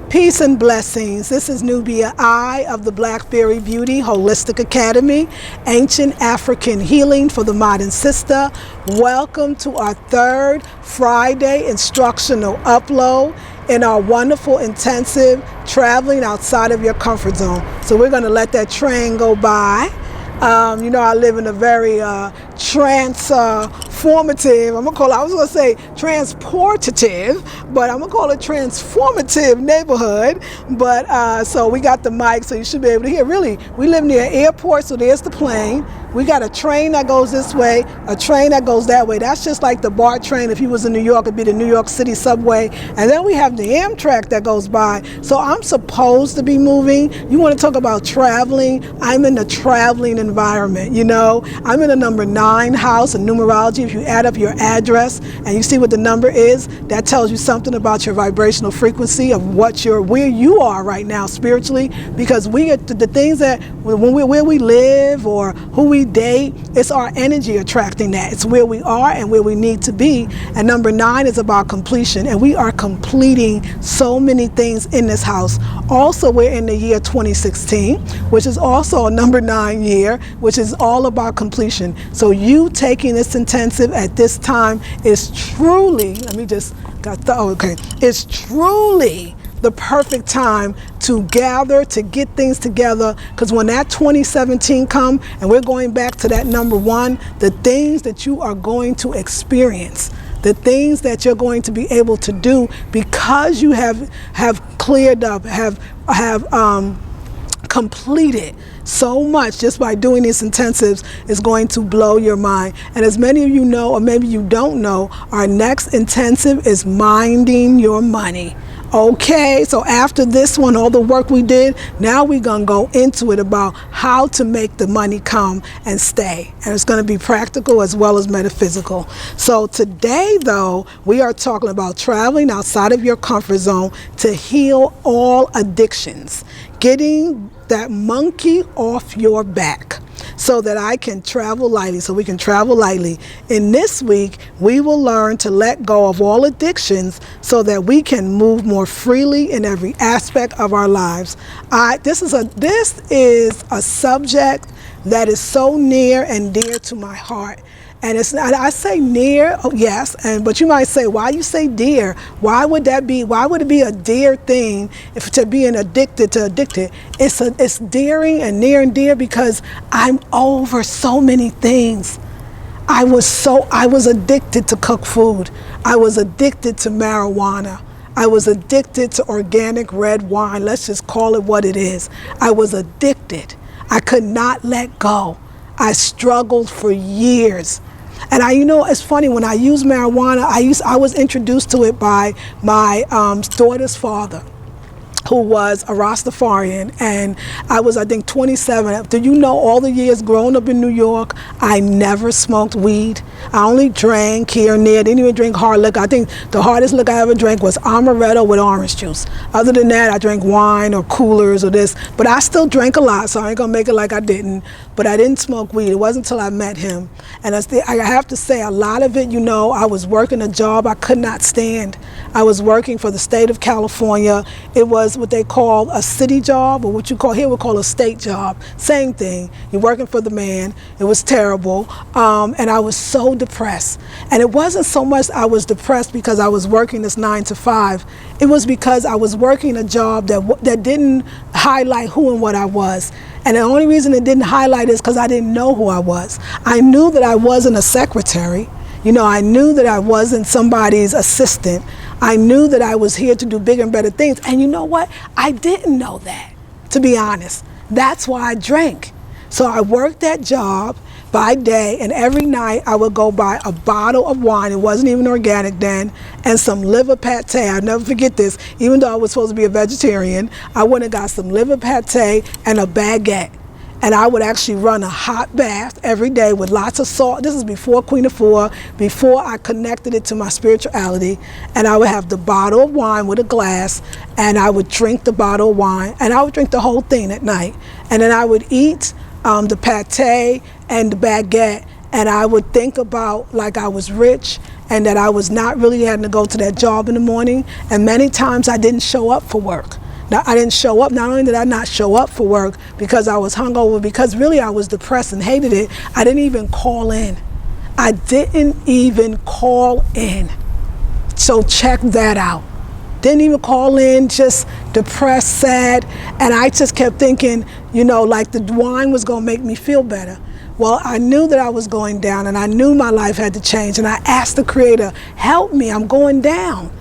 Peace and blessings. This is Nubia I of the Blackberry Beauty Holistic Academy, Ancient African Healing for the Modern Sister. Welcome to our third Friday Instructional Upload in our wonderful intensive traveling outside of your comfort zone. So we're going to let that train go by. You know, I live in a very transformative, I was going to say transportative, but I'm going to call it transformative neighborhood. But so we got the mic, so you should be able to hear. Really, we live near an airport, so there's the plane. We got a train that goes this way, a train that goes that way. That's just like the BART train. If you was in New York, it'd be the New York City subway. And then we have the Amtrak that goes by. So I'm supposed to be moving. You want to talk about traveling? I'm in the traveling environment, you know. I'm in a number 9 house in numerology. If you add up your address and you see what the number is, that tells you something about your vibrational frequency of where you are right now spiritually, because we are the things that where we live or who we date, it's our energy attracting that. It's where we are and where we need to be. And number 9 is about completion, and we are completing so many things in this house. Also, we're in the year 2016, which is also a number 9 year, which is all about completion. So you taking this intensive at this time is truly, it's truly the perfect time to gather, to get things together, because when that 2017 come, and we're going back to that number 1, the things that you are going to experience, the things that you're going to be able to do because you have cleared up, have completed so much just by doing these intensives is going to blow your mind. And as many of you know, or maybe you don't know, our next intensive is minding your money. Okay, so after this one, all the work we did, now we're going to go into it about how to make the money come and stay. And it's going to be practical as well as metaphysical. So today, though, we are talking about traveling outside of your comfort zone to heal all addictions, getting that monkey off your back, so that I can travel lightly, so we can travel lightly. In this week, we will learn to let go of all addictions so that we can move more freely in every aspect of our lives. This is a subject that is so near and dear to my heart. And it's not, I say near, oh yes, but you might say, why you say dear? Why would that be? Why would it be a dear thing to being addicted to addicted? It's dearing and near and dear because I'm over so many things. I was addicted to cooked food. I was addicted to marijuana. I was addicted to organic red wine. Let's just call it what it is. I was addicted. I could not let go. I struggled for years. And it's funny, when I use marijuana, I was introduced to it by my daughter's father, who was a Rastafarian, and I was, I think, 27. Do you know, all the years growing up in New York, I never smoked weed. I only drank here and there. Didn't even drink hard liquor. I think the hardest liquor I ever drank was amaretto with orange juice. Other than that, I drank wine or coolers or this, but I still drank a lot, so I ain't gonna make it like I didn't. But I didn't smoke weed. It wasn't until I met him. And I have to say, a lot of it, I was working a job I could not stand. I was working for the state of California. It was what they call a city job, or what you call here we call a state job. Same thing. You're working for the man. It was terrible, and I was so depressed. And it wasn't so much I was depressed because I was working this 9 to 5. It was because I was working a job that didn't highlight who and what I was. And the only reason it didn't highlight is because I didn't know who I was. I knew that I wasn't a secretary. I knew that I wasn't somebody's assistant. I knew that I was here to do bigger and better things. And you know what? I didn't know that, to be honest. That's why I drank. So I worked that job by day, and every night I would go buy a bottle of wine. It wasn't even organic then, and some liver pate. I'll never forget this. Even though I was supposed to be a vegetarian, I went and got some liver pate and a baguette. And I would actually run a hot bath every day with lots of salt. This is before Queen of Four, before I connected it to my spirituality. And I would have the bottle of wine with a glass, and I would drink the bottle of wine, and I would drink the whole thing at night. And then I would eat the pate and the baguette, and I would think about like I was rich and that I was not really having to go to that job in the morning. And many times I didn't show up for work. Now, I didn't show up. Not only did I not show up for work because I was hungover, because really I was depressed and hated it, I didn't even call in. I didn't even call in. So check that out. Didn't even call in, just depressed, sad, and I just kept thinking, you know, like the wine was going to make me feel better. Well, I knew that I was going down, and I knew my life had to change, and I asked the Creator, help me, I'm going down.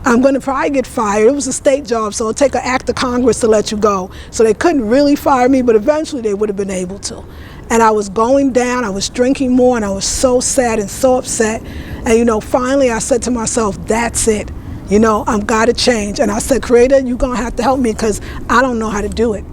I'm going to probably get fired. It was a state job, so it'll take an act of Congress to let you go. So they couldn't really fire me, but eventually they would have been able to. And I was going down, I was drinking more, and I was so sad and so upset. And, you know, finally I said to myself, that's it. You know, I've got to change. And I said, Creator, you're going to have to help me because I don't know how to do it.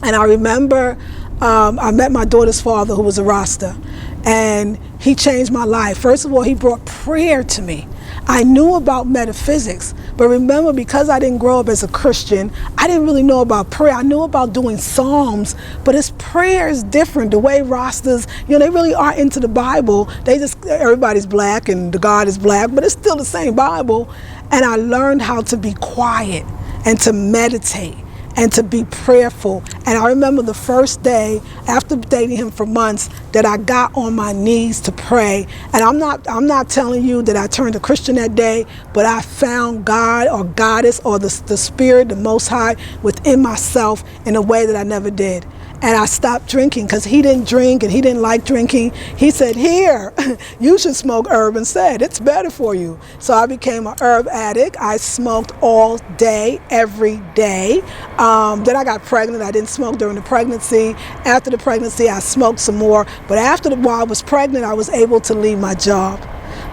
And I remember I met my daughter's father, who was a Rasta, and he changed my life. First of all, he brought prayer to me. I knew about metaphysics, but remember, because I didn't grow up as a Christian, I didn't really know about prayer. I knew about doing psalms, but his prayer is different. The way Rastas, you know, they really are into the Bible. They just, everybody's black and the God is black, but it's still the same Bible. And I learned how to be quiet and to meditate and to be prayerful. And I remember the first day after dating him for months that I got on my knees to pray. And I'm not telling you that I turned a Christian that day, but I found God or Goddess or the Spirit, the Most High, within myself in a way that I never did. And I stopped drinking because he didn't drink and he didn't like drinking. He said, here, you should smoke herb instead. It's better for you. So I became an herb addict. I smoked all day, every day. Then I got pregnant. I didn't smoke during the pregnancy. After the pregnancy, I smoked some more. But while I was pregnant, I was able to leave my job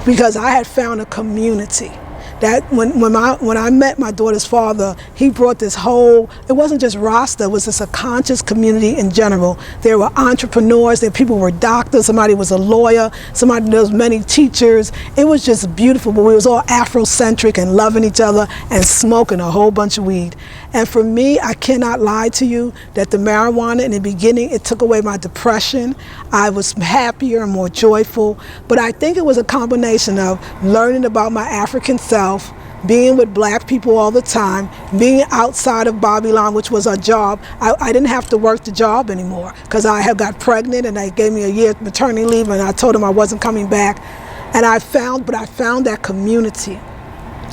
because I had found a community. That when I met my daughter's father, he brought this whole, it wasn't just Rasta, it was just a conscious community in general. There were entrepreneurs, there people were doctors, somebody was a lawyer, there was many teachers. It was just beautiful, but we was all Afrocentric and loving each other and smoking a whole bunch of weed. And for me, I cannot lie to you that the marijuana in the beginning, it took away my depression. I was happier and more joyful, but I think it was a combination of learning about my African self, being with black people all the time, being outside of Babylon, which was our job. I didn't have to work the job anymore because I had got pregnant and they gave me a year maternity leave and I told them I wasn't coming back. And I found that community.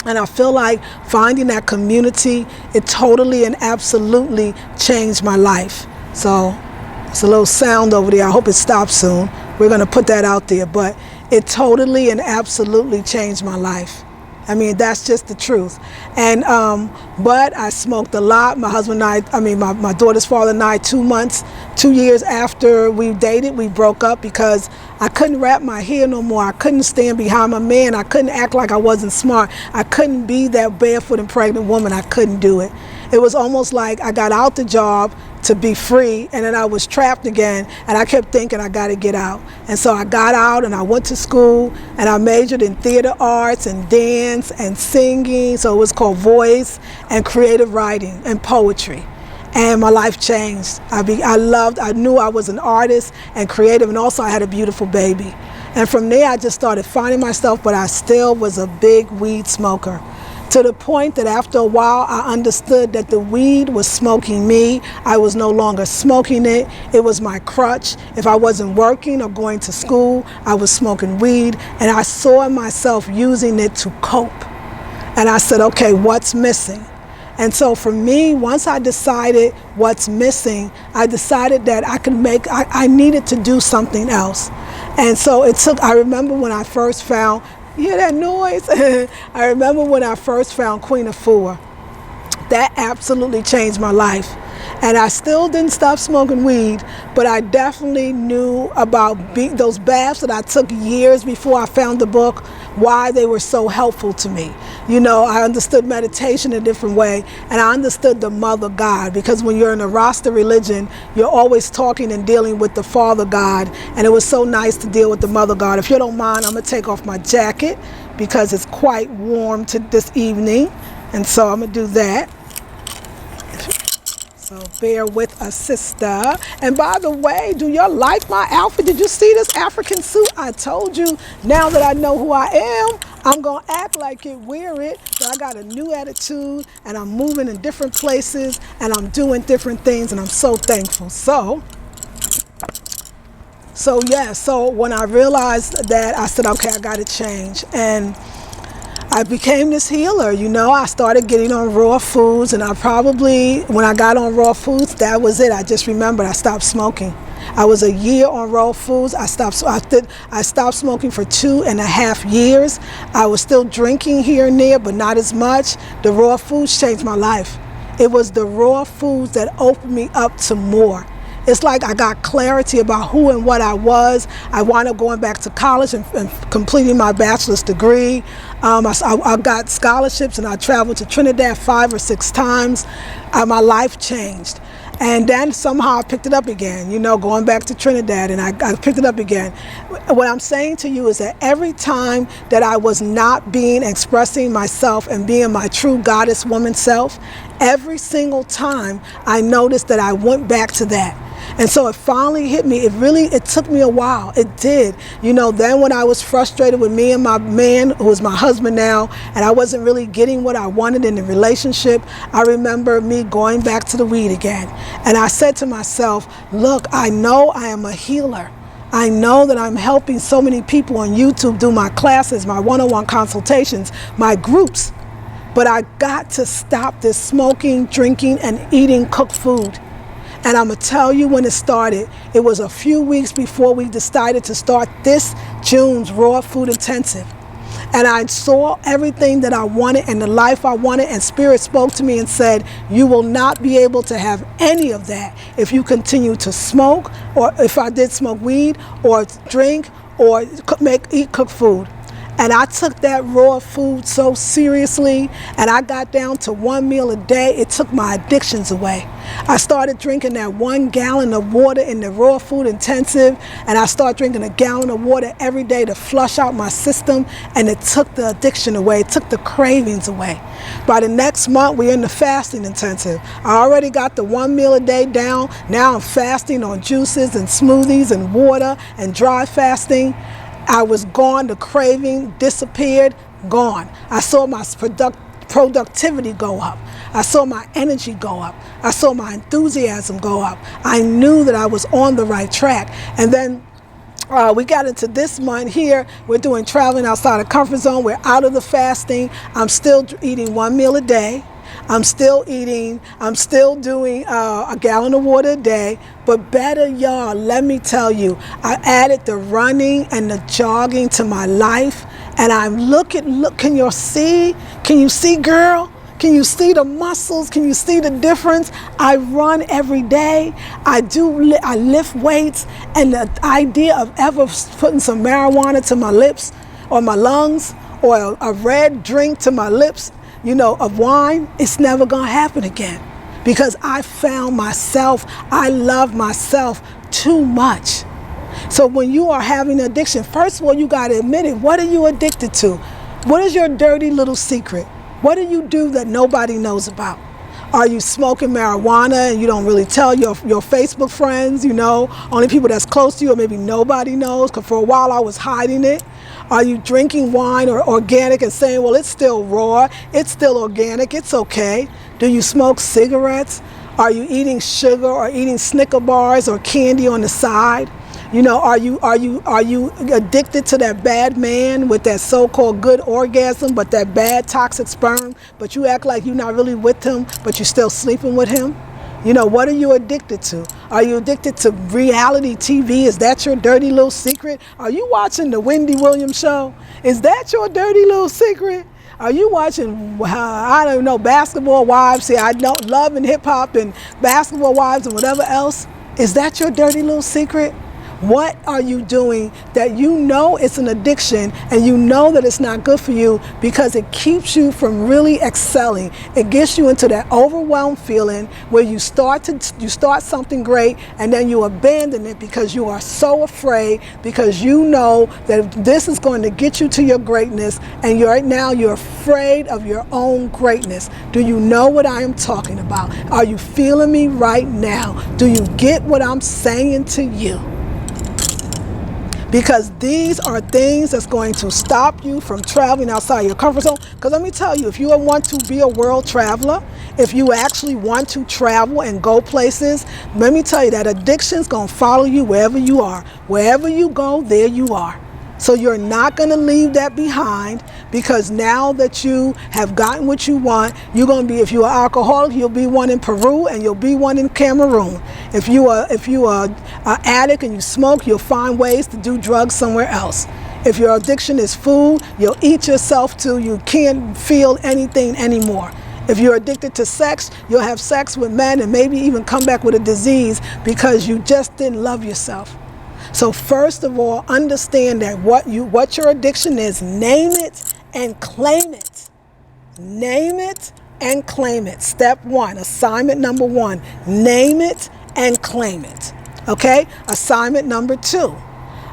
And I feel like finding that community, it totally and absolutely changed my life. So it's a little sound over there. I hope it stops soon. We're going to put that out there. But it totally and absolutely changed my life. I mean, that's just the truth. And but I smoked a lot. My husband and my daughter's father and I, 2 years after we dated, we broke up because I couldn't wrap my hair no more. I couldn't stand behind my man. I couldn't act like I wasn't smart. I couldn't be that barefoot and pregnant woman. I couldn't do it. It was almost like I got out the job to be free, and then I was trapped again, and I kept thinking I got to get out. And so I got out and I went to school and I majored in theater arts and dance and singing, so it was called voice and creative writing and poetry. And my life changed. I knew I was an artist and creative, and also I had a beautiful baby. And from there I just started finding myself, but I still was a big weed smoker. To the point that after a while I understood that the weed was smoking me. I was no longer smoking it. It was my crutch. If I wasn't working or going to school, I was smoking weed, and I saw myself using it to cope. And I said, okay, what's missing? And so for me, once I decided what's missing, I decided that I needed to do something else. And so I remember when I first found, you hear that noise? I remember when I first found Queen Afua. That absolutely changed my life. And I still didn't stop smoking weed, but I definitely knew about those baths that I took years before I found the book, why they were so helpful to me. You know, I understood meditation a different way, and I understood the Mother God, because when you're in a Rasta religion, you're always talking and dealing with the Father God, and it was so nice to deal with the Mother God. If you don't mind, I'm going to take off my jacket because it's quite warm this evening, and so I'm going to do that. So bear with us, sister. And by the way, do y'all like my outfit? Did you see this African suit? I told you, now that I know who I am, I'm gonna act like it, wear it. So I got a new attitude and I'm moving in different places and I'm doing different things and I'm so thankful. So when I realized that, I said, okay, I gotta change. And I became this healer, you know. I started getting on raw foods, and when I got on raw foods, that was it. I just remembered I stopped smoking. I was a year on raw foods. I stopped smoking for 2.5 years. I was still drinking here and there, but not as much. The raw foods changed my life. It was the raw foods that opened me up to more. It's like I got clarity about who and what I was. I wound up going back to college and completing my bachelor's degree. I got scholarships and I traveled to Trinidad 5 or 6 times. My life changed. And then somehow I picked it up again, you know, going back to Trinidad, and I picked it up again. What I'm saying to you is that every time that I was not expressing myself and being my true goddess woman self, every single time I noticed that I went back to that. And so it finally hit me. It took me a while. It did. You know, then when I was frustrated with me and my man, who is my husband now, and I wasn't really getting what I wanted in the relationship, I remember me going back to the weed again. And I said to myself, look, I know I am a healer. I know that I'm helping so many people on YouTube do my classes, my one-on-one consultations, my groups. But I got to stop this smoking, drinking, and eating cooked food. And I'm going to tell you when it started. It was a few weeks before we decided to start this June's Raw Food Intensive. And I saw everything that I wanted and the life I wanted, and Spirit spoke to me and said, you will not be able to have any of that if you continue to smoke, or if I did smoke weed or drink or eat cooked food. And I took that raw food so seriously, and I got down to 1 meal a day. It took my addictions away. I started drinking that 1 gallon of water in the raw food intensive, and I started drinking a gallon of water every day to flush out my system, and it took the addiction away. It took the cravings away. By the next month, we're in the fasting intensive. I already got the 1 meal a day down. Now I'm fasting on juices and smoothies and water and dry fasting. I was gone, the craving disappeared, gone. I saw my productivity go up. I saw my energy go up. I saw my enthusiasm go up. I knew that I was on the right track. And then we got into this month here. We're doing traveling outside of comfort zone. We're out of the fasting. I'm still eating 1 meal a day. I'm still doing a gallon of water a day, but better, y'all, let me tell you, I added the running and the jogging to my life, and look, can you see, girl? Can you see the muscles? Can you see the difference? I run every day. I lift weights, and the idea of ever putting some marijuana to my lips or my lungs, or a red drink to my lips, you know, of wine, it's never gonna happen again, because I found myself. I love myself too much. So when you are having addiction, first of all, you gotta admit it. What are you addicted to? What is your dirty little secret? What do you do that nobody knows about? Are you smoking marijuana and you don't really tell your Facebook friends, you know, only people that's close to you, or maybe nobody knows? Because for a while I was hiding it. Are you drinking wine or organic and saying, well, it's still raw, it's still organic, it's okay? Do you smoke cigarettes? Are you eating sugar or eating Snicker bars or candy on the side? You know, are you addicted to that bad man with that so-called good orgasm, but that bad toxic sperm, but you act like you're not really with him, but you're still sleeping with him? You know, what are you addicted to? Are you addicted to reality TV? Is that your dirty little secret? Are you watching the Wendy Williams show? Is that your dirty little secret? Are you watching, I don't know, Basketball Wives? See, I know Love and Hip Hop and Basketball Wives and whatever else. Is that your dirty little secret? What are you doing that you know it's an addiction and you know that it's not good for you because it keeps you from really excelling? It gets you into that overwhelmed feeling where you start something great and then you abandon it because you are so afraid, because you know that this is going to get you to your greatness, and right now you're afraid of your own greatness. Do you know what I am talking about? Are you feeling me right now? Do you get what I'm saying to you? Because these are things that's going to stop you from traveling outside your comfort zone. Because let me tell you, if you want to be a world traveler, if you actually want to travel and go places, let me tell you that addiction's going to follow you wherever you are. Wherever you go, there you are. So you're not going to leave that behind, because now that you have gotten what you want, you're going to be, if you're an alcoholic, you'll be one in Peru and you'll be one in Cameroon. If you are an addict and you smoke, you'll find ways to do drugs somewhere else. If your addiction is food, you'll eat yourself till you can't feel anything anymore. If you're addicted to sex, you'll have sex with men and maybe even come back with a disease because you just didn't love yourself. So first of all, understand that what your addiction is, name it and claim it. Name it and claim it. Step one, assignment number one, name it and claim it. Okay? Assignment number two,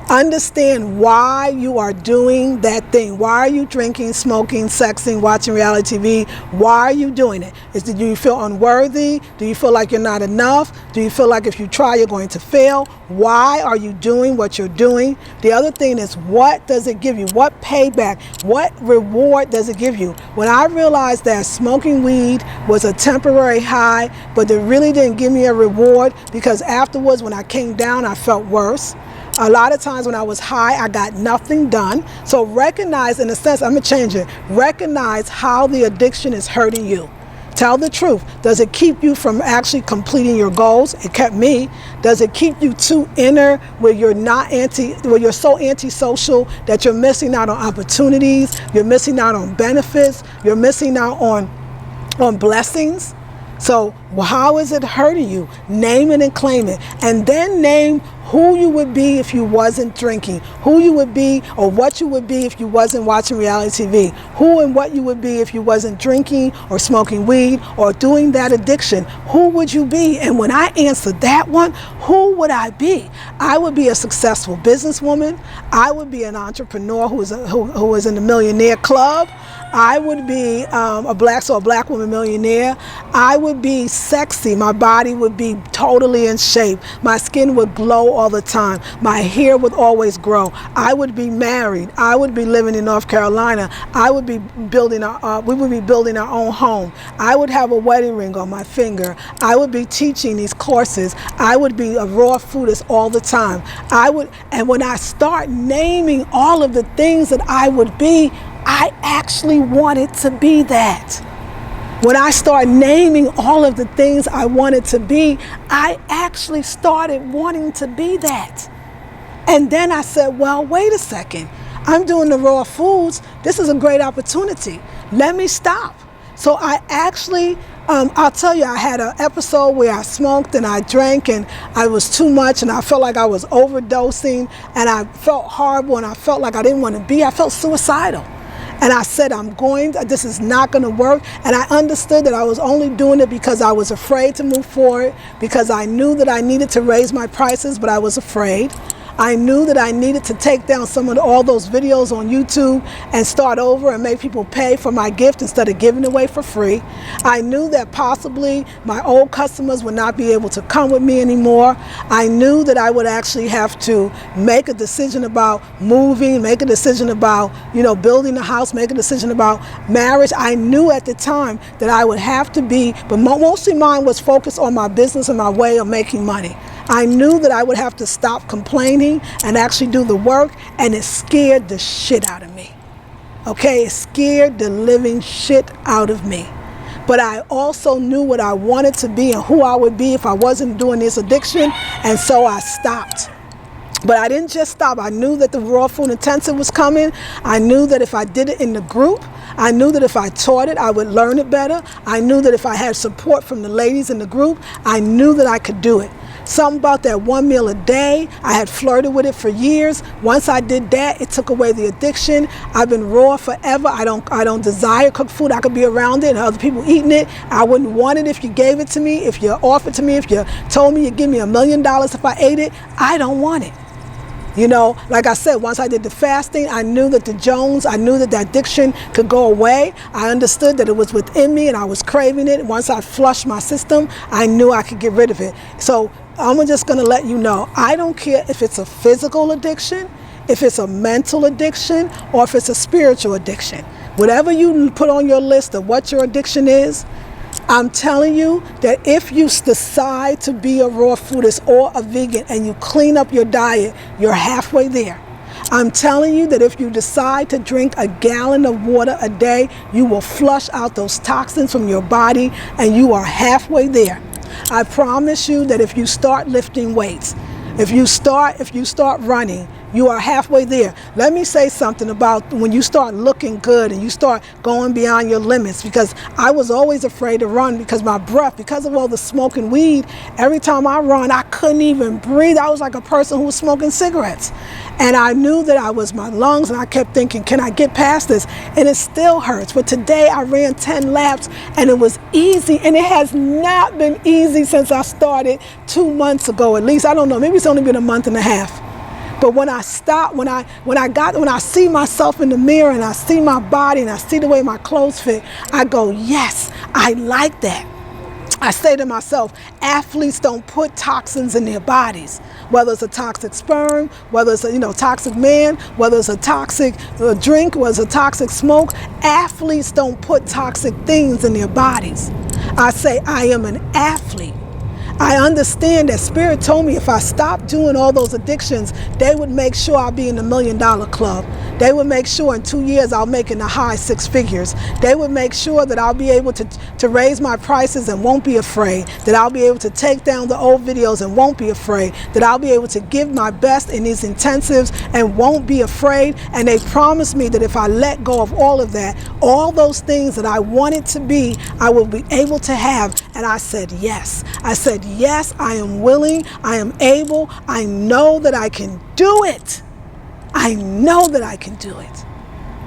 understand why you are doing that thing. Why are you drinking, smoking, sexing, watching reality TV? Why are you doing it? Do you feel unworthy? Do you feel like you're not enough? Do you feel like if you try, you're going to fail? Why are you doing what you're doing? The other thing is, what does it give you? What payback? What reward does it give you? When I realized that smoking weed was a temporary high, but it really didn't give me a reward, because afterwards when I came down, I felt worse. A lot of times when I was high, I got nothing done. So recognize, in a sense, I'm going to change it. Recognize how the addiction is hurting you. Tell the truth. Does it keep you from actually completing your goals? It kept me. Does it keep you too inner where you're so antisocial that you're missing out on opportunities, you're missing out on benefits, you're missing out on blessings? So how is it hurting you? Name it and claim it. And then name who you would be if you wasn't drinking, who you would be or what you would be if you wasn't watching reality TV, who and what you would be if you wasn't drinking or smoking weed or doing that addiction. Who would you be? And when I answered that one, who would I be? I would be a successful businesswoman. I would be an entrepreneur who is in the millionaire club. I would be a black woman millionaire. I would be sexy. My body would be totally in shape. My skin would glow all the time. My hair would always grow. I would be married. I would be living in North Carolina. I would be building we would be building our own home. I would have a wedding ring on my finger. I would be teaching these courses. I would be a raw foodist all the time. And when I start naming all of the things that I would be, I actually wanted to be that. When I started naming all of the things I wanted to be, I actually started wanting to be that. And then I said, well, wait a second. I'm doing the raw foods. This is a great opportunity. Let me stop. So I actually, I'll tell you, I had an episode where I smoked and I drank and I was too much and I felt like I was overdosing and I felt horrible and I felt like I didn't want to be. I felt suicidal. And I said, this is not going to work. And I understood that I was only doing it because I was afraid to move forward, because I knew that I needed to raise my prices, but I was afraid. I knew that I needed to take down all those videos on YouTube and start over and make people pay for my gift instead of giving it away for free. I knew that possibly my old customers would not be able to come with me anymore. I knew that I would actually have to make a decision about moving, make a decision about, building a house, make a decision about marriage. I knew at the time that I would have to be, but mostly mine was focused on my business and my way of making money. I knew that I would have to stop complaining and actually do the work, and it scared the shit out of me. Okay, it scared the living shit out of me. But I also knew what I wanted to be and who I would be if I wasn't doing this addiction, and so I stopped. But I didn't just stop. I knew that the Raw Food Intensive was coming. I knew that if I did it in the group, I knew that if I taught it, I would learn it better. I knew that if I had support from the ladies in the group, I knew that I could do it. Something about that 1 meal a day. I had flirted with it for years. Once I did that, it took away the addiction. I've been raw forever. I don't desire cooked food. I could be around it and other people eating it. I wouldn't want it if you gave it to me, if you offered to me, if you told me you'd give me $1 million if I ate it. I don't want it. You know, like I said, once I did the fasting, I knew that I knew that the addiction could go away. I understood that it was within me and I was craving it. Once I flushed my system, I knew I could get rid of it. So I'm just going to let you know, I don't care if it's a physical addiction, if it's a mental addiction, or if it's a spiritual addiction. Whatever you put on your list of what your addiction is, I'm telling you that if you decide to be a raw foodist or a vegan and you clean up your diet, you're halfway there. I'm telling you that if you decide to drink a gallon of water a day, you will flush out those toxins from your body and you are halfway there. I promise you that if you start lifting weights, if you start running, you are halfway there. Let me say something about when you start looking good and you start going beyond your limits, because I was always afraid to run because my breath, because of all the smoke and weed, every time I run, I couldn't even breathe. I was like a person who was smoking cigarettes. And I knew that I was my lungs, and I kept thinking, can I get past this? And it still hurts. But today I ran 10 laps and it was easy, and it has not been easy since I started 2 months ago at least. I don't know, maybe it's only been a month and a half. But when I stop, when I see myself in the mirror and I see my body and I see the way my clothes fit, I go, yes, I like that. I say to myself, athletes don't put toxins in their bodies, whether it's a toxic sperm, whether it's a toxic man, whether it's a toxic drink, whether it's a toxic smoke. Athletes don't put toxic things in their bodies. I say, I am an athlete. I understand that Spirit told me if I stopped doing all those addictions, they would make sure I'll be in the $1 million club. They would make sure in 2 years I'll make in the high 6 figures. They would make sure that I'll be able to raise my prices and won't be afraid, that I'll be able to take down the old videos and won't be afraid, that I'll be able to give my best in these intensives and won't be afraid. And they promised me that if I let go of all of that, all those things that I wanted to be, I will be able to have. And I said yes. I said yes, I am willing, I am able, I know that I can do it. I know that I can do it.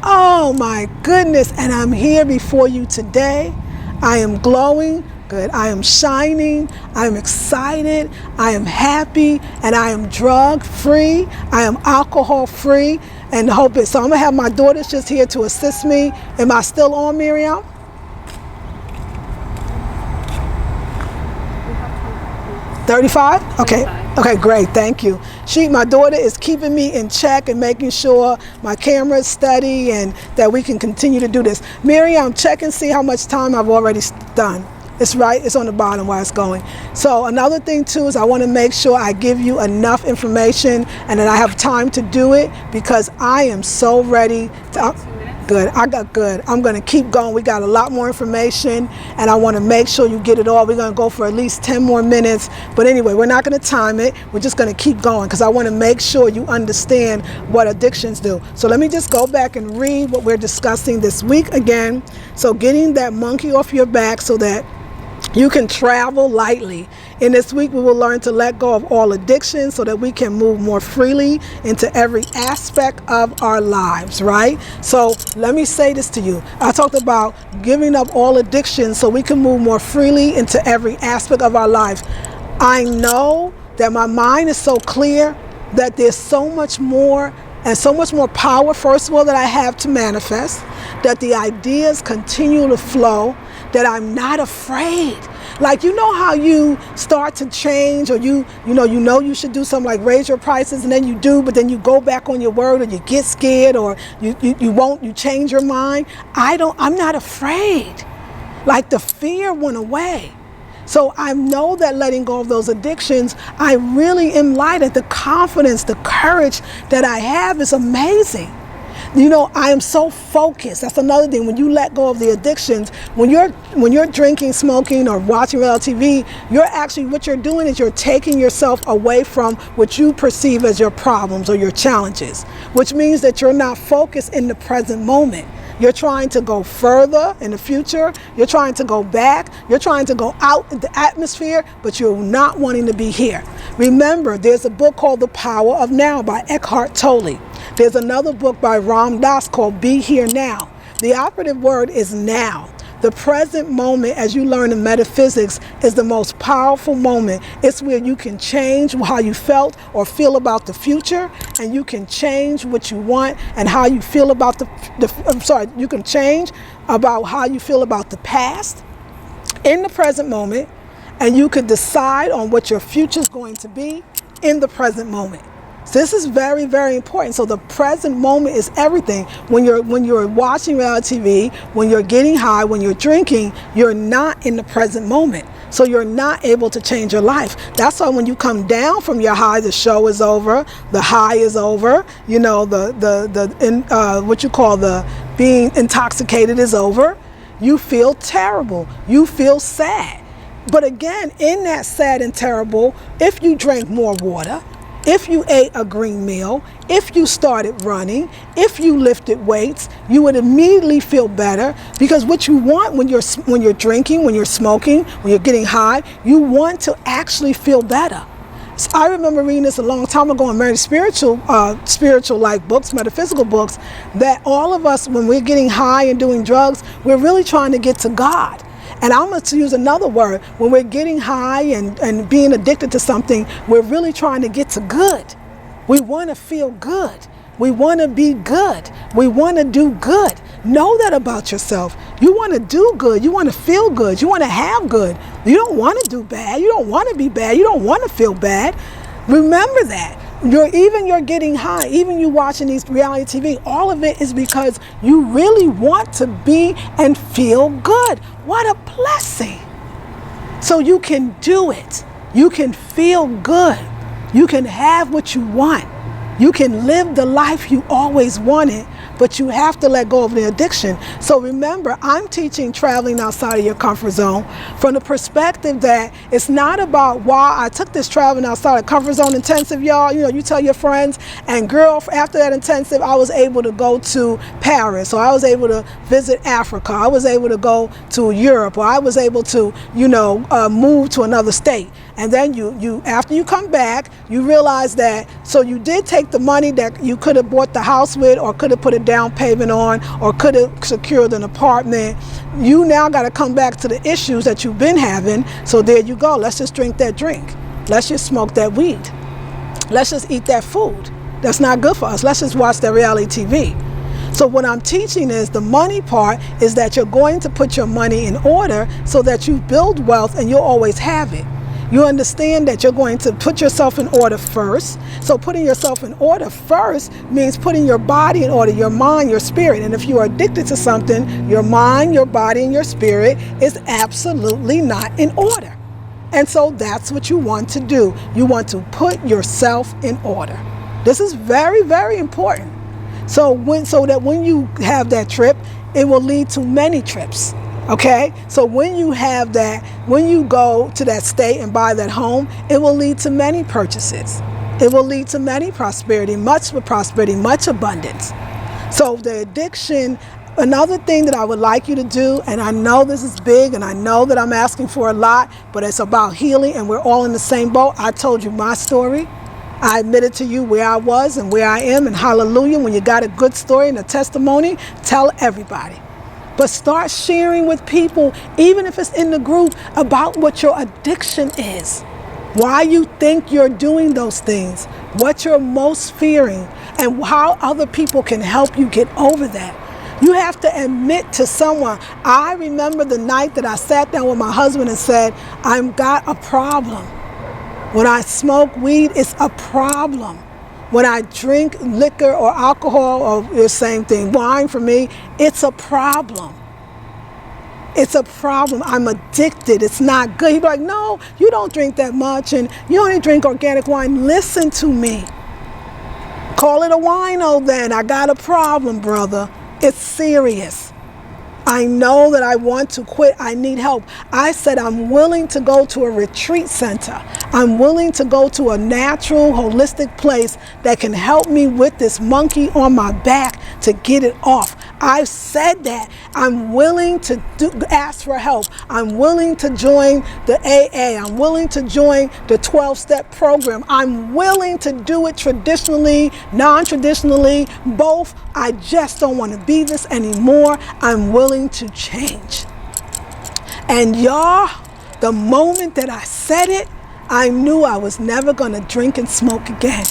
Oh my goodness, and I'm here before you today. I am glowing, good. I am shining, I am excited, I am happy, and I am drug free, I am alcohol free, and hope it. So I'm gonna have my daughters just here to assist me. Am I still on, Miriam? 35? Okay. 35. Okay, great. Thank you. My daughter is keeping me in check and making sure my camera is steady and that we can continue to do this. Miriam, check and see how much time I've already done. It's right. It's on the bottom while it's going. So another thing too is I want to make sure I give you enough information and that I have time to do it, because I am so ready to. Good. I got good. I'm going to keep going. We got a lot more information and I want to make sure you get it all. We're going to go for at least 10 more minutes. But anyway, we're not going to time it. We're just going to keep going because I want to make sure you understand what addictions do. So let me just go back and read what we're discussing this week again. So getting that monkey off your back so that you can travel lightly. In this week, we will learn to let go of all addictions so that we can move more freely into every aspect of our lives, right? So let me say this to you. I talked about giving up all addictions so we can move more freely into every aspect of our lives. I know that my mind is so clear that there's so much more and so much more power, first of all, that I have to manifest, that the ideas continue to flow, that I'm not afraid. Like, you know how you start to change, or you know you should do something like raise your prices, and then you do, but then you go back on your word, or you get scared, or you change your mind. I'm not afraid. Like, the fear went away. So I know that letting go of those addictions, I really am lighted. The confidence, the courage that I have is amazing. You know, I am so focused. That's another thing. When you let go of the addictions, when you're drinking, smoking, or watching reality TV, what you're doing is you're taking yourself away from what you perceive as your problems or your challenges, which means that you're not focused in the present moment. You're trying to go further in the future. You're trying to go back. You're trying to go out in the atmosphere, but you're not wanting to be here. Remember, there's a book called The Power of Now by Eckhart Tolle. There's another book by Ram Dass called Be Here Now. The operative word is now. The present moment, as you learn in metaphysics, is the most powerful moment. It's where you can change how you felt or feel about the future, and you can change what you want and how you feel about you can change about how you feel about the past in the present moment, and you can decide on what your future is going to be in the present moment. So this is very, very important. So the present moment is everything. When you're watching reality TV, when you're getting high, when you're drinking, you're not in the present moment. So you're not able to change your life. That's why when you come down from your high, the show is over, the high is over, you know, what you call the being intoxicated is over. You feel terrible. You feel sad. But again, in that sad and terrible, if you drank more water, if you ate a green meal, if you started running, if you lifted weights, you would immediately feel better, because what you want when you're drinking, when you're smoking, when you're getting high, you want to actually feel better. So I remember reading this a long time ago in very spiritual like books, metaphysical books, that all of us, when we're getting high and doing drugs, we're really trying to get to God. And I'm going to use another word. When we're getting high and being addicted to something, we're really trying to get to good. We want to feel good. We want to be good. We want to do good. Know that about yourself. You want to do good. You want to feel good. You want to have good. You don't want to do bad. You don't want to be bad. You don't want to feel bad. Remember that. You're getting high, even you watching these reality TV, all of it is because you really want to be and feel good. What a blessing. So you can do it. You can feel good. You can have what you want. You can live the life you always wanted, but you have to let go of the addiction. So remember, I'm teaching traveling outside of your comfort zone from the perspective that it's not about why I took this traveling outside of comfort zone intensive, y'all. You know, you tell your friends, and girl, after that intensive, I was able to go to Paris, or I was able to visit Africa, I was able to go to Europe, or I was able to, move to another state. And then you after you come back, you realize that, so you did take the money that you could have bought the house with, or could have put a down payment on, or could have secured an apartment. You now got to come back to the issues that you've been having. So there you go. Let's just drink that drink. Let's just smoke that weed. Let's just eat that food. That's not good for us. Let's just watch that reality TV. So what I'm teaching is the money part is that you're going to put your money in order so that you build wealth and you'll always have it. You understand that you're going to put yourself in order first. So putting yourself in order first means putting your body in order, your mind, your spirit. And if you are addicted to something, your mind, your body, and your spirit is absolutely not in order. And so that's what you want to do. You want to put yourself in order. This is very, very important. So that when you have that trip, it will lead to many trips. Okay, so when you have that, when you go to that state and buy that home, it will lead to many purchases. It will lead to many prosperity, much abundance. So the addiction, another thing that I would like you to do, and I know this is big and I know that I'm asking for a lot, but it's about healing and we're all in the same boat. I told you my story. I admitted to you where I was and where I am, and hallelujah, when you got a good story and a testimony, tell everybody. But start sharing with people, even if it's in the group, about what your addiction is, why you think you're doing those things, what you're most fearing, and how other people can help you get over that. You have to admit to someone. I remember the night that I sat down with my husband and said, I've got a problem. When I smoke weed, it's a problem. When I drink liquor or alcohol, or the same thing, wine for me, it's a problem. It's a problem. I'm addicted. It's not good. He'd be like, no, you don't drink that much, and you only drink organic wine. Listen to me. Call it a wino then. I got a problem, brother. It's serious. I know that I want to quit. I need help. I said I'm willing to go to a retreat center. I'm willing to go to a natural, holistic place that can help me with this monkey on my back to get it off. I've said that. I'm willing to ask for help. I'm willing to join the AA. I'm willing to join the 12-step program. I'm willing to do it traditionally, non-traditionally, both. I just don't want to be this anymore. I'm willing to change. And y'all, the moment that I said it, I knew I was never going to drink and smoke again.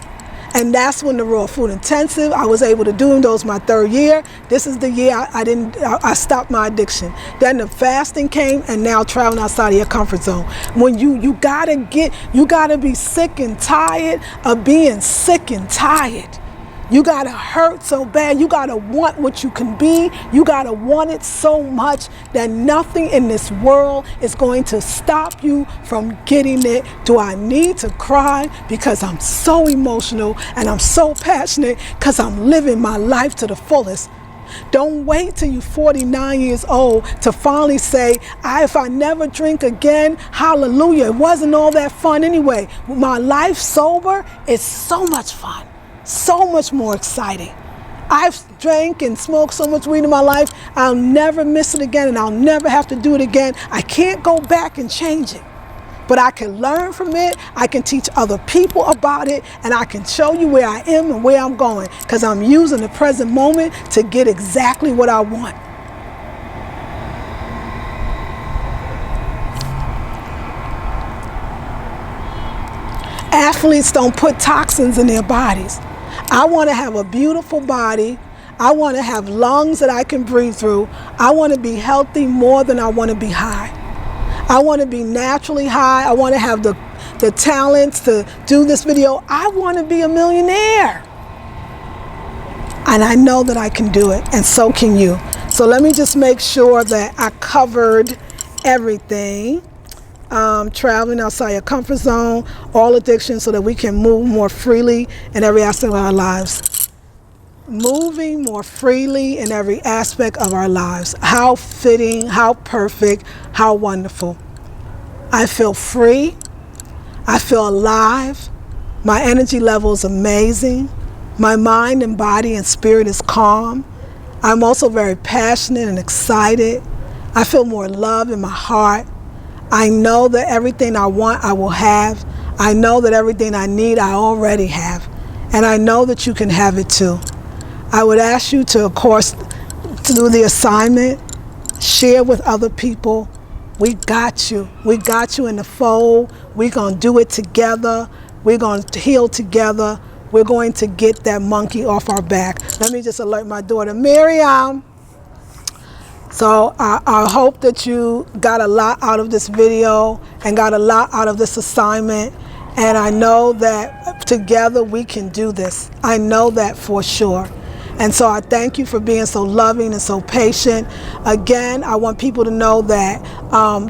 And that's when the Raw Food Intensive, I was able to do them. Those my 3rd year. This is the year I stopped my addiction. Then the fasting came, and now traveling outside of your comfort zone. When you gotta be sick and tired of being sick and tired. You gotta hurt so bad. You gotta want what you can be. You gotta want it so much that nothing in this world is going to stop you from getting it. Do I need to cry because I'm so emotional and I'm so passionate because I'm living my life to the fullest? Don't wait till you're 49 years old to finally say, if I never drink again, hallelujah. It wasn't all that fun anyway. My life sober is so much fun. So much more exciting. I've drank and smoked so much weed in my life, I'll never miss it again, and I'll never have to do it again. I can't go back and change it, but I can learn from it. I can teach other people about it, and I can show you where I am and where I'm going, because I'm using the present moment to get exactly what I want. Athletes don't put toxins in their bodies. I want to have a beautiful body. I want to have lungs that I can breathe through. I want to be healthy more than I want to be high. I want to be naturally high. I want to have the talents to do this video. I want to be a millionaire. And I know that I can do it, and so can you. So let me just make sure that I covered everything. Traveling outside your comfort zone, all addictions, so that we can move more freely in every aspect of our lives. Moving more freely in every aspect of our lives. How fitting, how perfect, how wonderful. I feel free. I feel alive. My energy level is amazing. My mind and body and spirit is calm. I'm also very passionate and excited. I feel more love in my heart. I know that everything I want, I will have. I know that everything I need, I already have. And I know that you can have it too. I would ask you to, of course, do the assignment, share with other people. We got you. We got you in the fold. We're going to do it together. We're going to heal together. We're going to get that monkey off our back. Let me just alert my daughter, Miriam. So I hope that you got a lot out of this video and got a lot out of this assignment. And I know that together we can do this. I know that for sure. And so I thank you for being so loving and so patient. Again, I want people to know that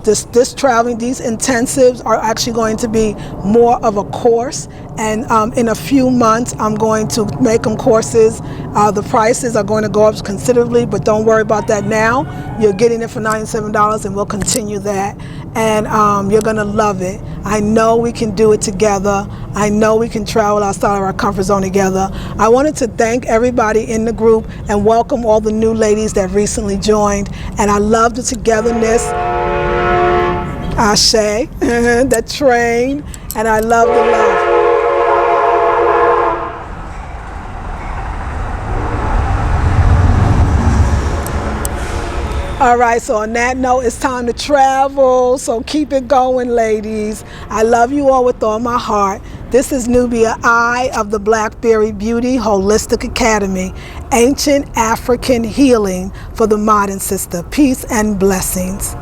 this traveling, these intensives are actually going to be more of a course. And in a few months, I'm going to make them courses. The prices are going to go up considerably, but don't worry about that now. You're getting it for $97, and we'll continue that. And you're going to love it. I know we can do it together. I know we can travel outside of our comfort zone together. I wanted to thank everybody in the group and welcome all the new ladies that recently joined. And I love the togetherness, Ashe, the train, and I love the love. All right, so on that note, it's time to travel. So keep it going, ladies. I love you all with all my heart. This is Nubia I of the Blackberry Beauty Holistic Academy, ancient African healing for the modern sister. Peace and blessings.